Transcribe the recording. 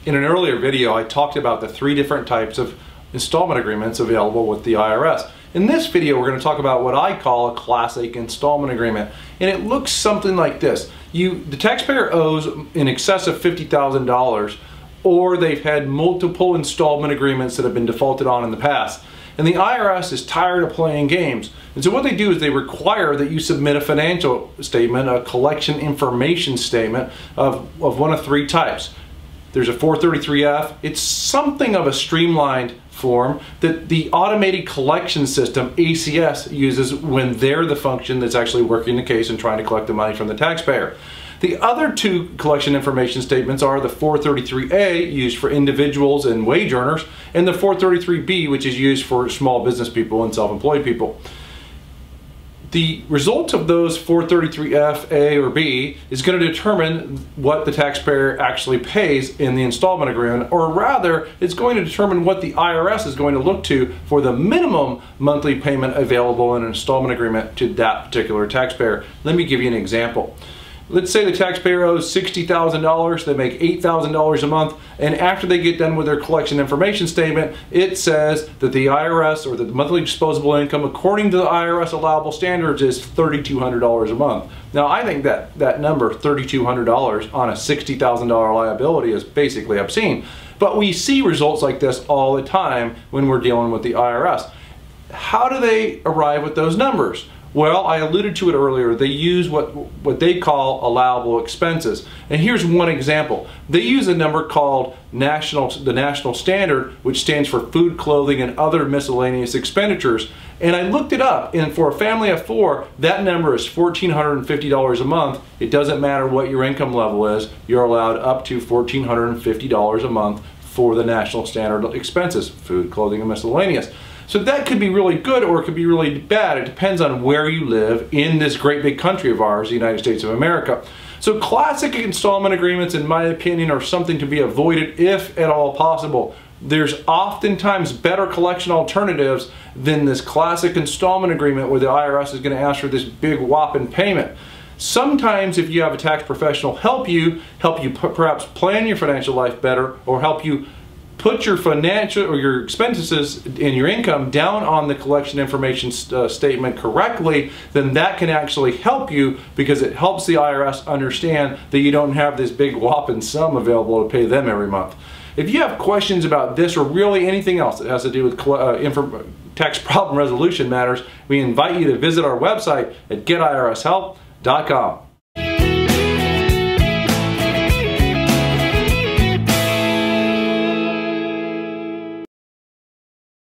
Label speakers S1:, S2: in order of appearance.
S1: In an earlier video, I talked about the 3 different types of installment agreements available with the IRS. In this video, we're going to talk about what I call a classic installment agreement, and it looks something like this. The taxpayer owes in excess of $50,000, or they've had multiple installment agreements that have been defaulted on in the past. And the IRS is tired of playing games. And so what they do is they require that you submit a financial statement, a collection information statement of one of 3 types. There's a 433-F. It's something of a streamlined form that the automated collection system, ACS, uses when they're the function that's actually working the case and trying to collect the money from the taxpayer. The other 2 collection information statements are the 433A, used for individuals and wage earners, and the 433B, which is used for small business people and self-employed people. The result of those 433F, A, or B is going to determine what the taxpayer actually pays in the installment agreement, or rather, it's going to determine what the IRS is going to look to for the minimum monthly payment available in an installment agreement to that particular taxpayer. Let me give you an example. Let's say the taxpayer owes $60,000, they make $8,000 a month, and after they get done with their collection information statement, it says that the IRS, or the monthly disposable income according to the IRS allowable standards, is $3,200 a month. Now I think that number, $3,200 on a $60,000 liability, is basically obscene. But we see results like this all the time when we're dealing with the IRS. How do they arrive at those numbers? Well, I alluded to it earlier. They use what they call allowable expenses. And here's one example. They use a number called the national standard, which stands for food, clothing, and other miscellaneous expenditures. And I looked it up, and for a family of 4, that number is $1,450 a month. It doesn't matter what your income level is. You're allowed up to $1,450 a month for the national standard expenses, food, clothing, and miscellaneous. So that could be really good or it could be really bad. It depends on where you live in this great big country of ours, the United States of America. So classic installment agreements, in my opinion, are something to be avoided if at all possible. There's oftentimes better collection alternatives than this classic installment agreement where the IRS is going to ask for this big whopping payment. Sometimes if you have a tax professional help you perhaps plan your financial life better, or help you put your financial or your expenses and your income down on the collection information statement correctly, then that can actually help you, because it helps the IRS understand that you don't have this big whopping sum available to pay them every month. If you have questions about this or really anything else that has to do with tax problem resolution matters, we invite you to visit our website at getirshelp.com.